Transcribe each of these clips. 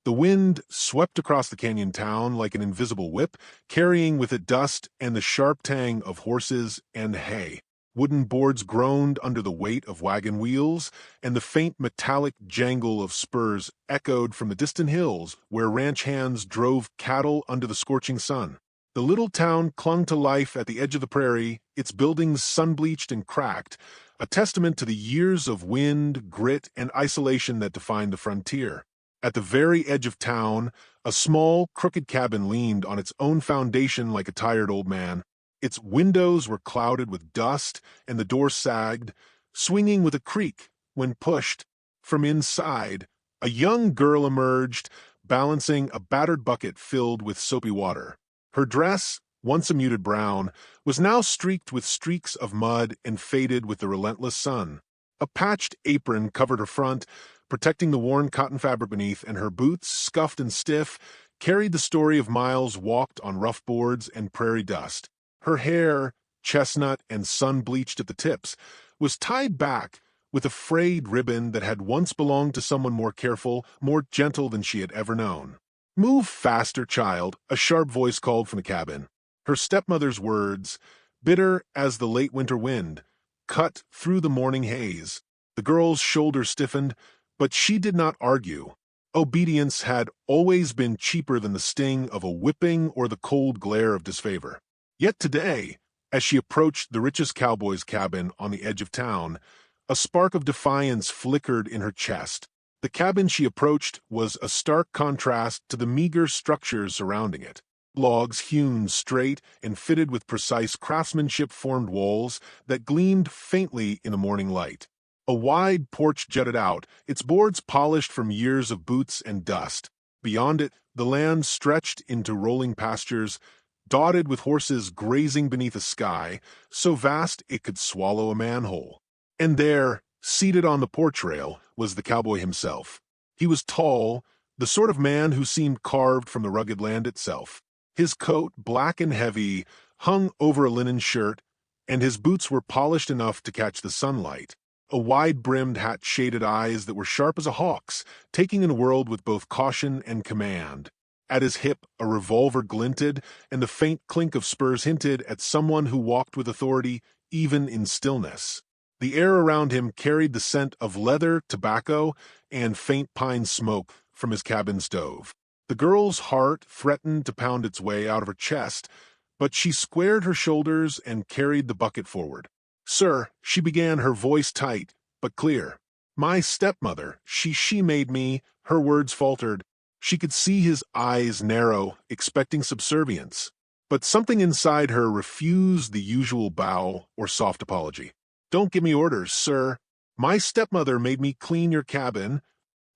The wind swept across the canyon town like an invisible whip, carrying with it dust and the sharp tang of horses and hay. Wooden boards groaned under the weight of wagon wheels, and the faint metallic jangle of spurs echoed from the distant hills where ranch hands drove cattle under the scorching sun. The little town clung to life at the edge of the prairie, its buildings sun-bleached and cracked, a testament to the years of wind, grit, and isolation that defined the frontier. At the very edge of town, a small, crooked cabin leaned on its own foundation like a tired old man. Its windows were clouded with dust, and the door sagged, swinging with a creak when pushed. From inside, a young girl emerged, balancing a battered bucket filled with soapy water. Her dress, once a muted brown, was now streaked with streaks of mud and faded with the relentless sun. A patched apron covered her front, protecting the worn cotton fabric beneath, and her boots, scuffed and stiff, carried the story of miles walked on rough boards and prairie dust. Her hair, chestnut and sun-bleached at the tips, was tied back with a frayed ribbon that had once belonged to someone more careful, more gentle than she had ever known. "Move faster, child," a sharp voice called from the cabin. Her stepmother's words, bitter as the late winter wind, cut through the morning haze. The girl's shoulders stiffened, but she did not argue. Obedience had always been cheaper than the sting of a whipping or the cold glare of disfavor. Yet today, as she approached the richest cowboy's cabin on the edge of town, a spark of defiance flickered in her chest. The cabin she approached was a stark contrast to the meager structures surrounding it. Logs hewn straight and fitted with precise craftsmanship formed walls that gleamed faintly in the morning light. A wide porch jutted out, its boards polished from years of boots and dust. Beyond it, the land stretched into rolling pastures, dotted with horses grazing beneath a sky so vast it could swallow a manhole. And there, seated on the porch rail, was the cowboy himself. He was tall, the sort of man who seemed carved from the rugged land itself. His coat, black and heavy, hung over a linen shirt, and his boots were polished enough to catch the sunlight. A wide-brimmed hat shaded eyes that were sharp as a hawk's, taking in a world with both caution and command. At his hip, a revolver glinted, and the faint clink of spurs hinted at someone who walked with authority, even in stillness. The air around him carried the scent of leather, tobacco, and faint pine smoke from his cabin stove. The girl's heart threatened to pound its way out of her chest, but she squared her shoulders and carried the bucket forward. "Sir," she began, her voice tight but clear. "My stepmother, she made me," her words faltered. She could see his eyes narrow, expecting subservience. But something inside her refused the usual bow or soft apology. "Don't give me orders, sir. My stepmother made me clean your cabin."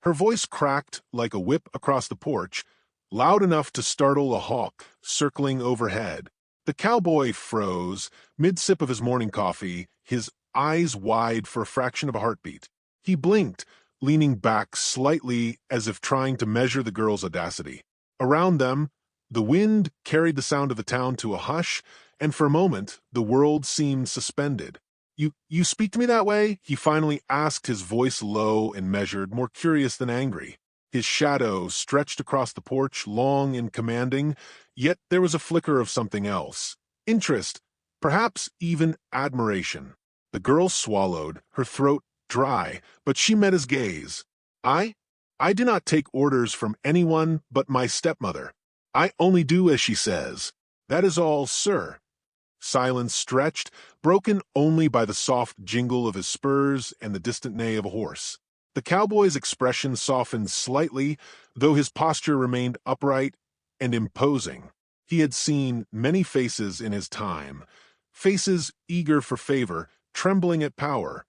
Her voice cracked like a whip across the porch, loud enough to startle a hawk circling overhead. The cowboy froze, mid-sip of his morning coffee, his eyes wide for a fraction of a heartbeat. He blinked, leaning back slightly as if trying to measure the girl's audacity. Around them, the wind carried the sound of the town to a hush, and for a moment, the world seemed suspended. You speak to me that way?" he finally asked, his voice low and measured, more curious than angry. His shadow stretched across the porch, long and commanding, yet there was a flicker of something else. Interest, perhaps even admiration. The girl swallowed, her throat dry, but she met his gaze. I do not take orders from anyone but my stepmother. I only do as she says. That is all, sir." Silence stretched, broken only by the soft jingle of his spurs and the distant neigh of a horse. The cowboy's expression softened slightly, though his posture remained upright and imposing. He had seen many faces in his time, faces eager for favor, trembling at power.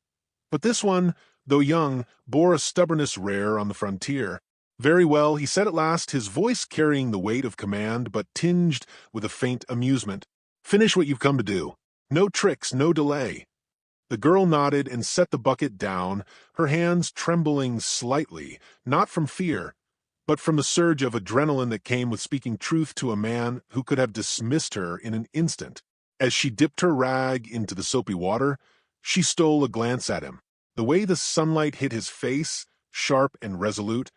But this one, though young, bore a stubbornness rare on the frontier. "Very well," he said at last, his voice carrying the weight of command but tinged with a faint amusement. "Finish what you've come to do. No tricks, no delay." The girl nodded and set the bucket down, her hands trembling slightly, not from fear, but from the surge of adrenaline that came with speaking truth to a man who could have dismissed her in an instant. As she dipped her rag into the soapy water, she stole a glance at him. The way the sunlight hit his face, sharp and resolute,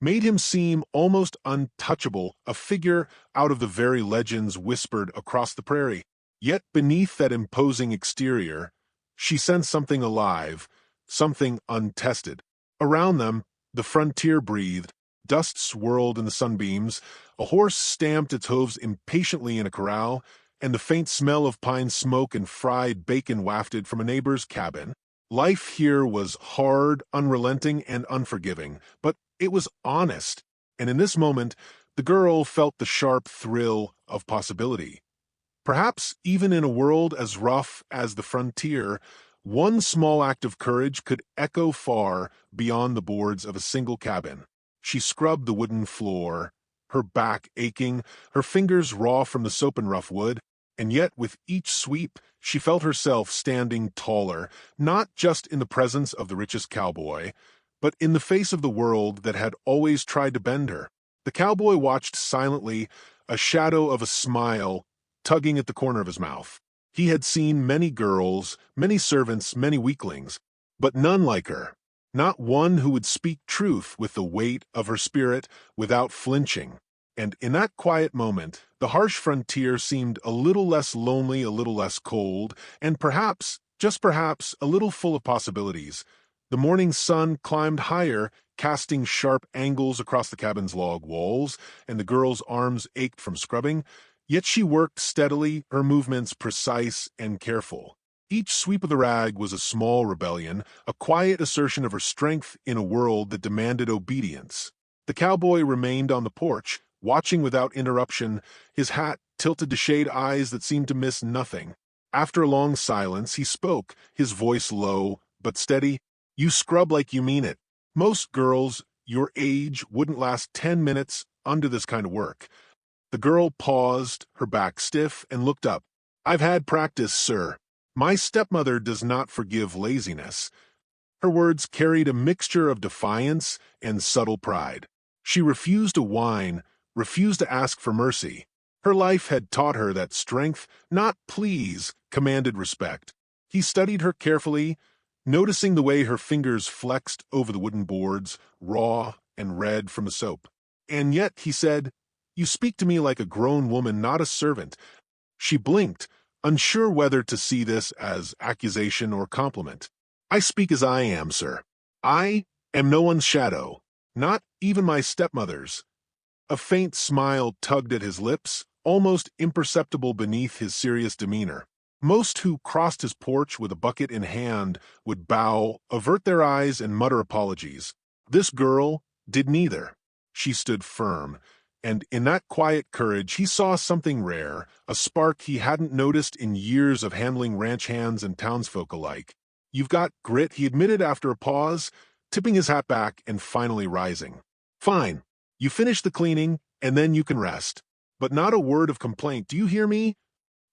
made him seem almost untouchable, a figure out of the very legends whispered across the prairie. Yet beneath that imposing exterior, she sensed something alive, something untested. Around them, the frontier breathed, dust swirled in the sunbeams, a horse stamped its hooves impatiently in a corral, and the faint smell of pine smoke and fried bacon wafted from a neighbor's cabin. Life here was hard, unrelenting, and unforgiving, but it was honest, and in this moment, the girl felt the sharp thrill of possibility. Perhaps even in a world as rough as the frontier, one small act of courage could echo far beyond the boards of a single cabin. She scrubbed the wooden floor, her back aching, her fingers raw from the soap and rough wood, and yet with each sweep she felt herself standing taller, not just in the presence of the richest cowboy, but in the face of the world that had always tried to bend her. The cowboy watched silently, a shadow of a smile tugging at the corner of his mouth. He had seen many girls, many servants, many weaklings, but none like her. Not one who would speak truth with the weight of her spirit without flinching. And in that quiet moment, the harsh frontier seemed a little less lonely, a little less cold, and perhaps, just perhaps, a little full of possibilities. The morning sun climbed higher, casting sharp angles across the cabin's log walls, and the girl's arms ached from scrubbing. Yet she worked steadily, her movements precise and careful. Each sweep of the rag was a small rebellion, a quiet assertion of her strength in a world that demanded obedience. The cowboy remained on the porch, watching without interruption, his hat tilted to shade eyes that seemed to miss nothing. After a long silence, he spoke, his voice low but steady. "You scrub like you mean it. Most girls your age wouldn't last 10 minutes under this kind of work." The girl paused, her back stiff, and looked up. "I've had practice, sir. My stepmother does not forgive laziness." Her words carried a mixture of defiance and subtle pride. She refused to whine, refused to ask for mercy. Her life had taught her that strength, not please, commanded respect. He studied her carefully, noticing the way her fingers flexed over the wooden boards, raw and red from the soap. "And yet," he said, "you speak to me like a grown woman, not a servant." She blinked, unsure whether to see this as accusation or compliment. "I speak as I am, sir. I am no one's shadow, not even my stepmother's." A faint smile tugged at his lips, almost imperceptible beneath his serious demeanor. Most who crossed his porch with a bucket in hand would bow, avert their eyes, and mutter apologies. This girl did neither. She stood firm, and in that quiet courage he saw something rare, a spark he hadn't noticed in years of handling ranch hands and townsfolk alike. "You've got grit," he admitted after a pause, tipping his hat back and finally rising. "Fine. You finish the cleaning, and then you can rest. But not a word of complaint, do you hear me?"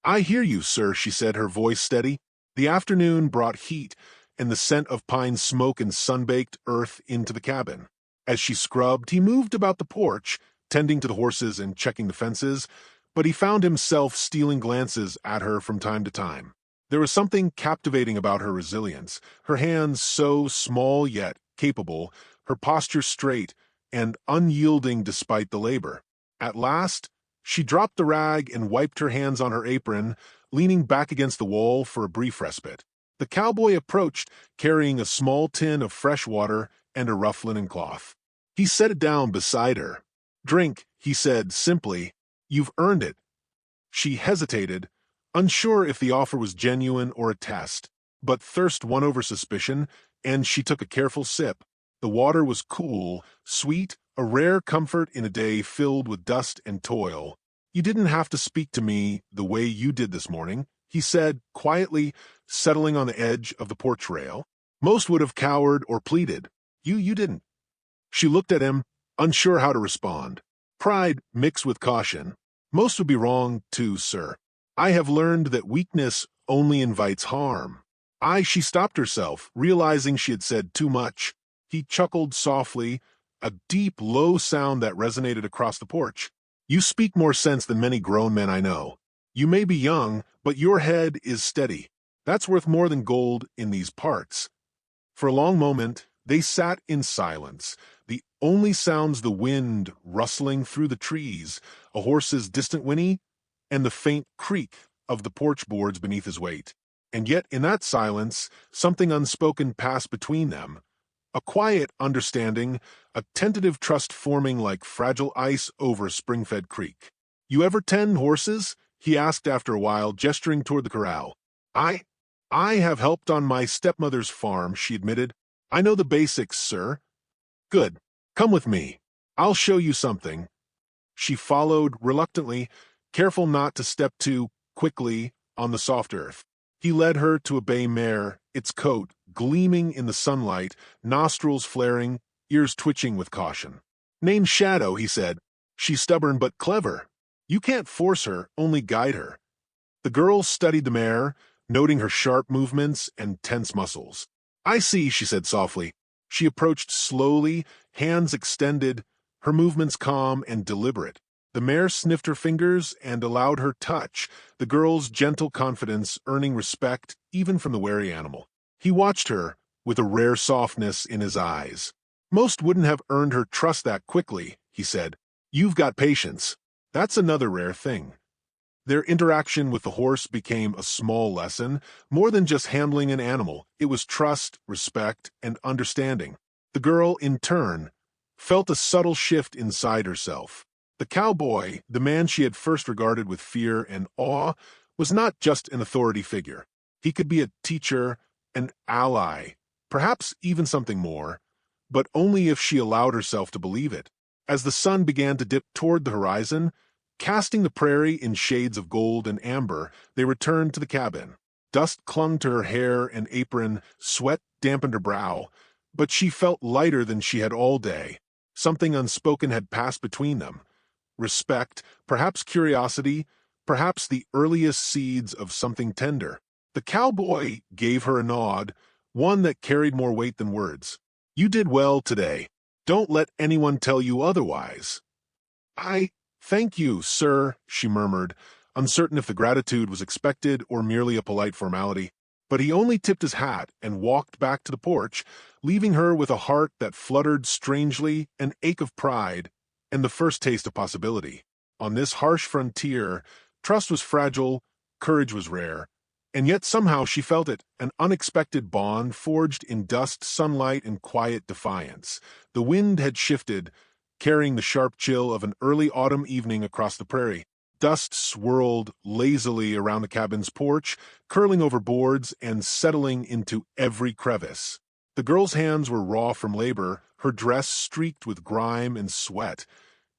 "I hear you, sir," she said, her voice steady. The afternoon brought heat and the scent of pine smoke and sun-baked earth into the cabin. As she scrubbed, he moved about the porch, tending to the horses and checking the fences, but he found himself stealing glances at her from time to time. There was something captivating about her resilience, her hands so small yet capable, her posture straight and unyielding despite the labor. At last, she dropped the rag and wiped her hands on her apron, leaning back against the wall for a brief respite. The cowboy approached, carrying a small tin of fresh water and a rough linen cloth. He set it down beside her. "Drink," he said simply. "You've earned it." She hesitated, unsure if the offer was genuine or a test, but thirst won over suspicion, and she took a careful sip. The water was cool, sweet, a rare comfort in a day filled with dust and toil. "You didn't have to speak to me the way you did this morning," he said, quietly settling on the edge of the porch rail. "Most would have cowered or pleaded. You didn't." She looked at him, unsure how to respond. Pride mixed with caution. "Most would be wrong, too, sir. I have learned that weakness only invites harm." She stopped herself, realizing she had said too much. He chuckled softly, a deep, low sound that resonated across the porch. "You speak more sense than many grown men I know. You may be young, but your head is steady. That's worth more than gold in these parts." For a long moment, they sat in silence, the only sounds the wind rustling through the trees, a horse's distant whinny, and the faint creak of the porch boards beneath his weight. And yet in that silence, something unspoken passed between them. A quiet understanding, a tentative trust forming like fragile ice over a spring-fed creek. "You ever tend horses?" he asked after a while, gesturing toward the corral. I have helped on my stepmother's farm," she admitted. "I know the basics, sir." "Good. Come with me. I'll show you something." She followed reluctantly, careful not to step too quickly on the soft earth. He led her to a bay mare, its coat gleaming in the sunlight, nostrils flaring, ears twitching with caution. "Name's Shadow," he said. "She's stubborn but clever. You can't force her, only guide her." The girl studied the mare, noting her sharp movements and tense muscles. "I see," she said softly. She approached slowly, hands extended, her movements calm and deliberate. The mare sniffed her fingers and allowed her touch, the girl's gentle confidence earning respect even from the wary animal. He watched her, with a rare softness in his eyes. "Most wouldn't have earned her trust that quickly," he said. "You've got patience. That's another rare thing." Their interaction with the horse became a small lesson, more than just handling an animal. It was trust, respect, and understanding. The girl, in turn, felt a subtle shift inside herself. The cowboy, the man she had first regarded with fear and awe, was not just an authority figure. He could be a teacher, an ally, perhaps even something more, but only if she allowed herself to believe it. As the sun began to dip toward the horizon, casting the prairie in shades of gold and amber, they returned to the cabin. Dust clung to her hair and apron, sweat dampened her brow, but she felt lighter than she had all day. Something unspoken had passed between them. Respect, perhaps curiosity, perhaps the earliest seeds of something tender. The cowboy gave her a nod, one that carried more weight than words. "You did well today. Don't let anyone tell you otherwise." Thank you, sir," she murmured, uncertain if the gratitude was expected or merely a polite formality. But he only tipped his hat and walked back to the porch, leaving her with a heart that fluttered strangely, an ache of pride, and the first taste of possibility. On this harsh frontier, trust was fragile, courage was rare, and yet somehow she felt it, an unexpected bond forged in dust, sunlight, and quiet defiance. The wind had shifted, carrying the sharp chill of an early autumn evening across the prairie. Dust swirled lazily around the cabin's porch, curling over boards and settling into every crevice. The girl's hands were raw from labor, her dress streaked with grime and sweat,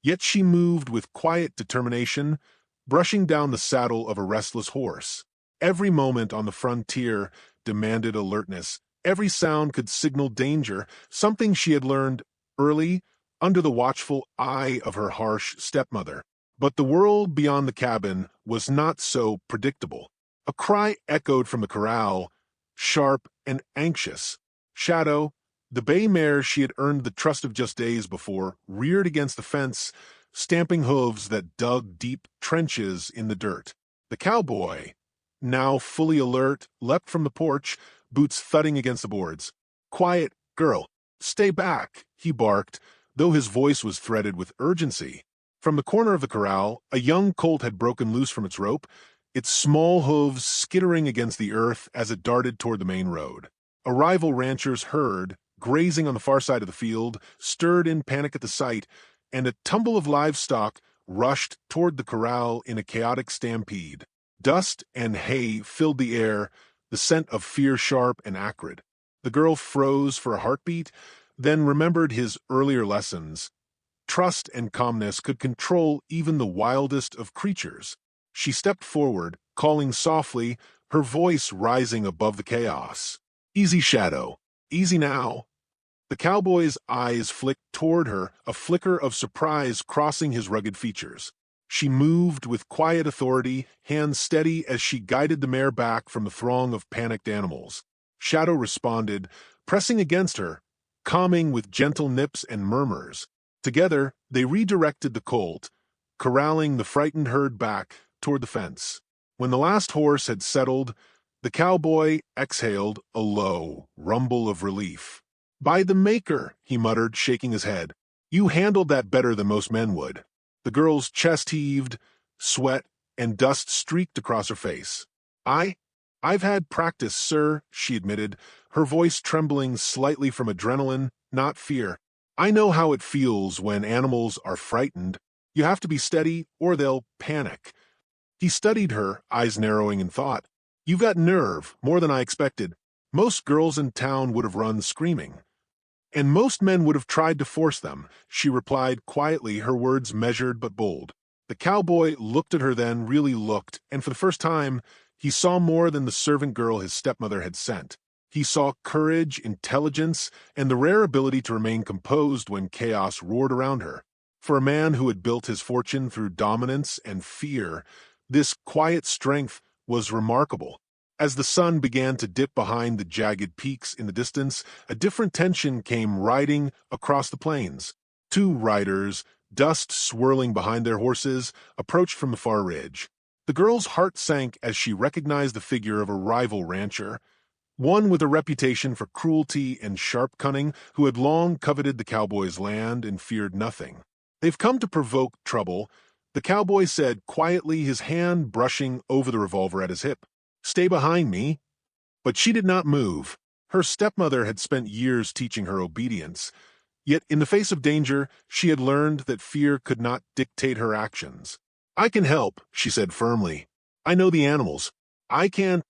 yet she moved with quiet determination, brushing down the saddle of a restless horse. Every moment on the frontier demanded alertness. Every sound could signal danger, something she had learned early, under the watchful eye of her harsh stepmother. But the world beyond the cabin was not so predictable. A cry echoed from the corral, sharp and anxious. Shadow, the bay mare she had earned the trust of just days before, reared against the fence, stamping hooves that dug deep trenches in the dirt. The cowboy, now fully alert, leapt from the porch, boots thudding against the boards. "Quiet, girl. Stay back," he barked, though his voice was threaded with urgency. From the corner of the corral, a young colt had broken loose from its rope, its small hooves skittering against the earth as it darted toward the main road. A rival rancher's herd, grazing on the far side of the field, stirred in panic at the sight, and a tumble of livestock rushed toward the corral in a chaotic stampede. Dust and hay filled the air, the scent of fear sharp and acrid. The girl froze for a heartbeat, then remembered his earlier lessons. Trust and calmness could control even the wildest of creatures. She stepped forward, calling softly, her voice rising above the chaos. "Easy, Shadow. Easy now." The cowboy's eyes flicked toward her, a flicker of surprise crossing his rugged features. She moved with quiet authority, hands steady as she guided the mare back from the throng of panicked animals. Shadow responded, pressing against her, calming with gentle nips and murmurs. Together, they redirected the colt, corralling the frightened herd back toward the fence. When the last horse had settled, the cowboy exhaled a low rumble of relief. "By the Maker," he muttered, shaking his head. You handled that better than most men would." The girl's chest heaved, sweat and dust streaked across her face. I? "I've had practice, sir," she admitted, her voice trembling slightly from adrenaline, not fear. "I know how it feels when animals are frightened. You have to be steady or they'll panic." He studied her, eyes narrowing in thought. "You've got nerve, more than I expected. Most girls in town would have run screaming. And most men would have tried to force them," she replied quietly, her words measured but bold. The cowboy looked at her then, really looked, and for the first time, he saw more than the servant girl his stepmother had sent. He saw courage, intelligence, and the rare ability to remain composed when chaos roared around her. For a man who had built his fortune through dominance and fear, this quiet strength was remarkable. As the sun began to dip behind the jagged peaks in the distance, a different tension came riding across the plains. Two riders, dust swirling behind their horses, approached from the far ridge. The girl's heart sank as she recognized the figure of a rival rancher, one with a reputation for cruelty and sharp cunning, who had long coveted the cowboy's land and feared nothing. "They've come to provoke trouble," the cowboy said quietly, his hand brushing over the revolver at his hip. "Stay behind me." But she did not move. Her stepmother had spent years teaching her obedience. Yet in the face of danger, she had learned that fear could not dictate her actions. "I can help," she said firmly. "I know the animals. I can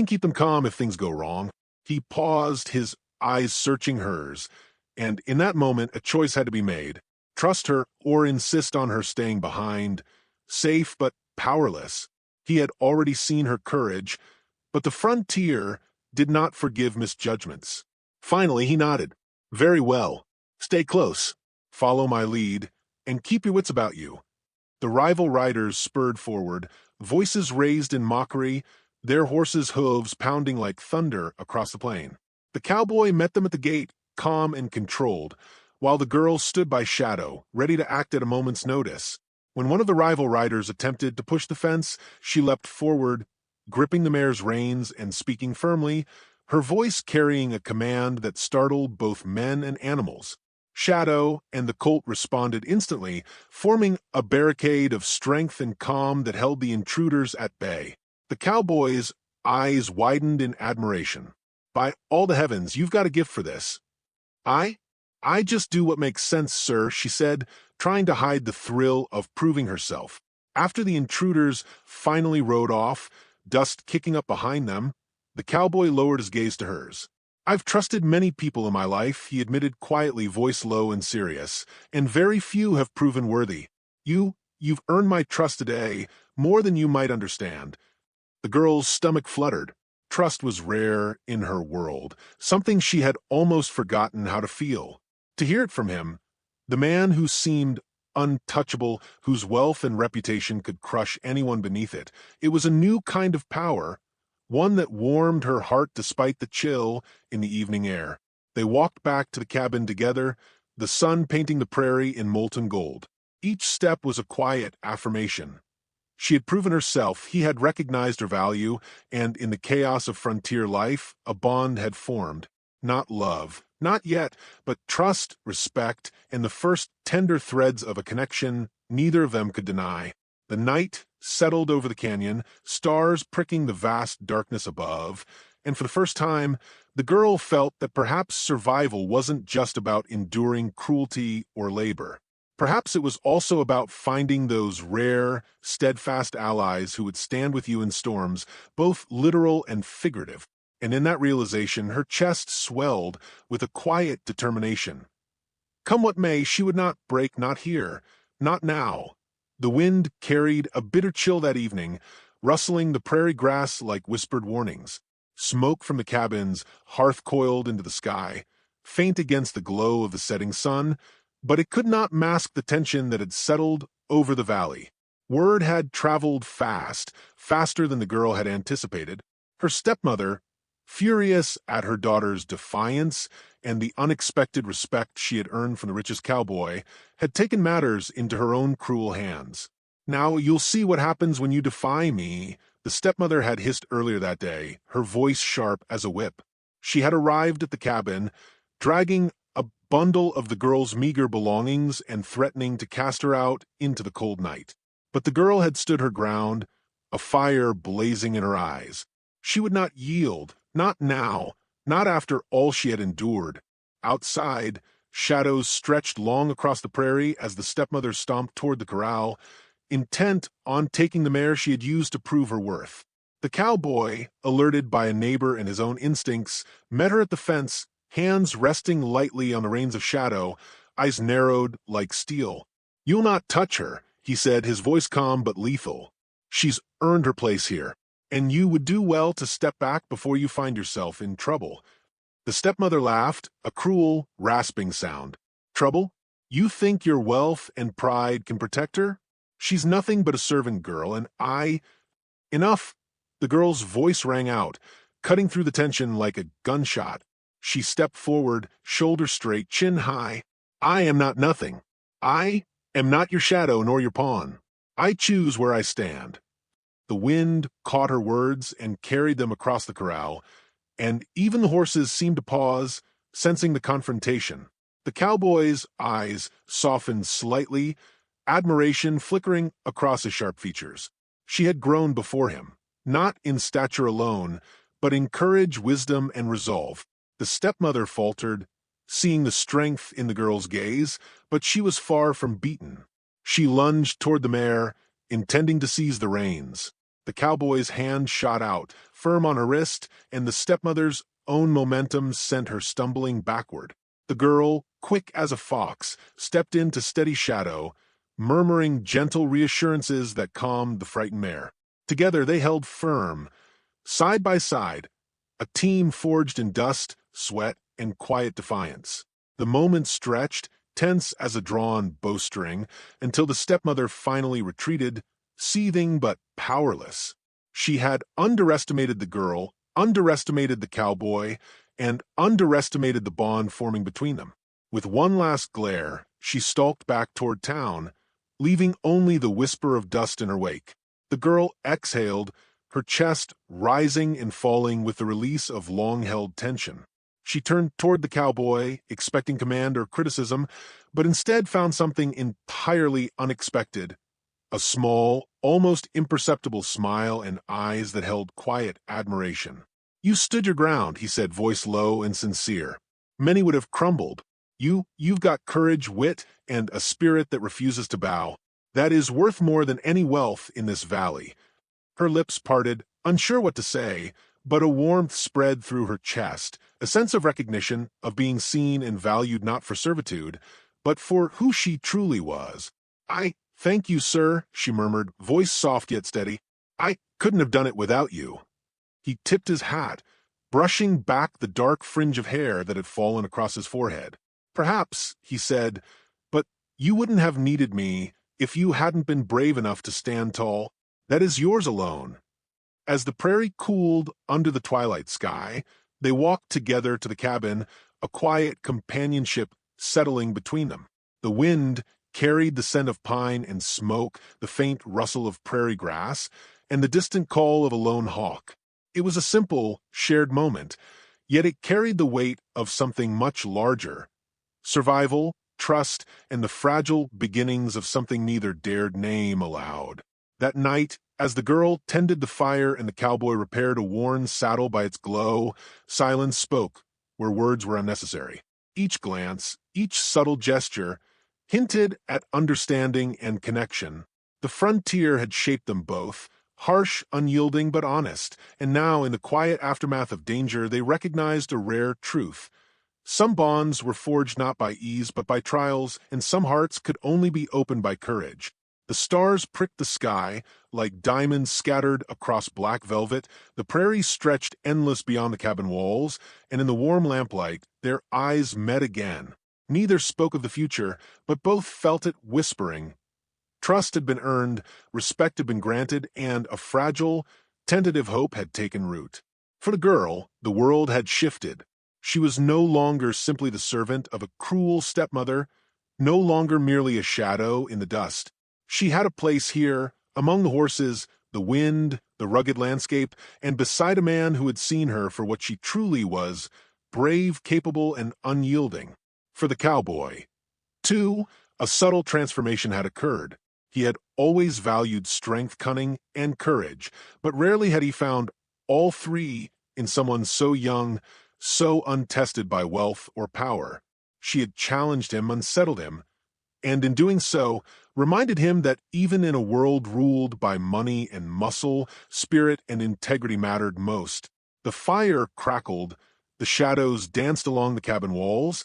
keep them calm if things go wrong." He paused, his eyes searching hers, and in that moment a choice had to be made. Trust her or insist on her staying behind, safe but powerless. He had already seen her courage, but the frontier did not forgive misjudgments. Finally, he nodded. "Very well. Stay close, follow my lead, and keep your wits about you." The rival riders spurred forward, voices raised in mockery, their horses' hooves pounding like thunder across the plain. The cowboy met them at the gate, calm and controlled, while the girl stood by shadow, ready to act at a moment's notice. When one of the rival riders attempted to push the fence, she leapt forward, gripping the mare's reins and speaking firmly, her voice carrying a command that startled both men and animals. Shadow and the colt responded instantly, forming a barricade of strength and calm that held the intruders at bay. The cowboy's eyes widened in admiration. "By all the heavens, you've got a gift for this." I just do what makes sense, sir," she said, trying to hide the thrill of proving herself. After the intruders finally rode off, dust kicking up behind them, the cowboy lowered his gaze to hers. "I've trusted many people in my life," he admitted quietly, voice low and serious, "and very few have proven worthy. You've earned my trust today, more than you might understand." The girl's stomach fluttered. Trust was rare in her world, something she had almost forgotten how to feel. To hear it from him, the man who seemed untouchable, whose wealth and reputation could crush anyone beneath it, it was a new kind of power, one that warmed her heart despite the chill in the evening air. They walked back to the cabin together, the sun painting the prairie in molten gold. Each step was a quiet affirmation. She had proven herself, he had recognized her value, and in the chaos of frontier life, a bond had formed. Not love, not yet, but trust, respect, and the first tender threads of a connection neither of them could deny. The night settled over the canyon, stars pricking the vast darkness above, and for the first time, the girl felt that perhaps survival wasn't just about enduring cruelty or labor. Perhaps it was also about finding those rare, steadfast allies who would stand with you in storms, both literal and figurative. And in that realization, her chest swelled with a quiet determination. Come what may, she would not break, not here, not now. The wind carried a bitter chill that evening, rustling the prairie grass like whispered warnings. Smoke from the cabins hearth coiled into the sky, faint against the glow of the setting sun, but it could not mask the tension that had settled over the valley. Word had traveled fast, faster than the girl had anticipated. Her stepmother, furious at her daughter's defiance and the unexpected respect she had earned from the richest cowboy, had taken matters into her own cruel hands. "Now you'll see what happens when you defy me," the stepmother had hissed earlier that day, her voice sharp as a whip. She had arrived at the cabin, dragging a bundle of the girl's meager belongings and threatening to cast her out into the cold night. But the girl had stood her ground, a fire blazing in her eyes. She would not yield, not now, not after all she had endured. Outside, shadows stretched long across the prairie as the stepmother stomped toward the corral, intent on taking the mare she had used to prove her worth. The cowboy, alerted by a neighbor and his own instincts, met her at the fence, hands resting lightly on the reins of Shadow, eyes narrowed like steel. "You'll not touch her," he said, his voice calm but lethal. "She's earned her place here, and you would do well to step back before you find yourself in trouble." The stepmother laughed, a cruel, rasping sound. "Trouble? You think your wealth and pride can protect her? She's nothing but a servant girl, and Enough!" The girl's voice rang out, cutting through the tension like a gunshot. She stepped forward, shoulders straight, chin high. "I am not nothing. I am not your shadow nor your pawn. I choose where I stand." The wind caught her words and carried them across the corral, and even the horses seemed to pause, sensing the confrontation. The cowboy's eyes softened slightly, admiration flickering across his sharp features. She had grown before him, not in stature alone, but in courage, wisdom, and resolve. The stepmother faltered, seeing the strength in the girl's gaze, but she was far from beaten. She lunged toward the mare, intending to seize the reins. The cowboy's hand shot out, firm on her wrist, and the stepmother's own momentum sent her stumbling backward. The girl, quick as a fox, stepped into steady Shadow, murmuring gentle reassurances that calmed the frightened mare. Together they held firm, side by side, a team forged in dust, sweat, and quiet defiance. The moment stretched, tense as a drawn bowstring, until the stepmother finally retreated, seething but powerless. She had underestimated the girl, underestimated the cowboy, and underestimated the bond forming between them. With one last glare, she stalked back toward town, leaving only the whisper of dust in her wake. The girl exhaled, her chest rising and falling with the release of long-held tension. She turned toward the cowboy, expecting command or criticism, but instead found something entirely unexpected. A small, almost imperceptible smile and eyes that held quiet admiration. "You stood your ground," he said, voice low and sincere. "Many would have crumbled. You've got courage, wit, and a spirit that refuses to bow. That is worth more than any wealth in this valley." Her lips parted, unsure what to say, but a warmth spread through her chest, a sense of recognition, of being seen and valued not for servitude, but for who she truly was. "I thank you, sir," she murmured, voice soft yet steady. "I couldn't have done it without you." He tipped his hat, brushing back the dark fringe of hair that had fallen across his forehead. "Perhaps," he said, "but you wouldn't have needed me if you hadn't been brave enough to stand tall. That is yours alone." As the prairie cooled under the twilight sky, they walked together to the cabin, a quiet companionship settling between them. The wind carried the scent of pine and smoke, the faint rustle of prairie grass, and the distant call of a lone hawk. It was a simple, shared moment, yet it carried the weight of something much larger. Survival, trust, and the fragile beginnings of something neither dared name aloud. That night, as the girl tended the fire and the cowboy repaired a worn saddle by its glow, silence spoke where words were unnecessary. Each glance, each subtle gesture, hinted at understanding and connection. The frontier had shaped them both, harsh, unyielding, but honest, and now, in the quiet aftermath of danger, they recognized a rare truth. Some bonds were forged not by ease but by trials, and some hearts could only be opened by courage. The stars pricked the sky, like diamonds scattered across black velvet. The prairie stretched endless beyond the cabin walls, and in the warm lamplight, their eyes met again. Neither spoke of the future, but both felt it whispering. Trust had been earned, respect had been granted, and a fragile, tentative hope had taken root. For the girl, the world had shifted. She was no longer simply the servant of a cruel stepmother, no longer merely a shadow in the dust. She had a place here, among the horses, the wind, the rugged landscape, and beside a man who had seen her for what she truly was, brave, capable, and unyielding. For the cowboy. 2. A subtle transformation had occurred. He had always valued strength, cunning, and courage, but rarely had he found all three in someone so young, so untested by wealth or power. She had challenged him, unsettled him, and in doing so, reminded him that even in a world ruled by money and muscle, spirit and integrity mattered most. The fire crackled, the shadows danced along the cabin walls,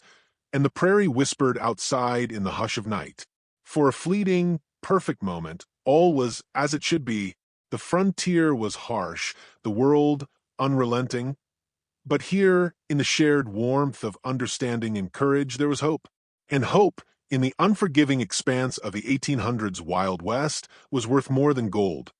and the prairie whispered outside in the hush of night. For a fleeting, perfect moment, all was as it should be. The frontier was harsh, the world unrelenting. But here, in the shared warmth of understanding and courage, there was hope. And hope, in the unforgiving expanse of the 1800s Wild West, was worth more than gold.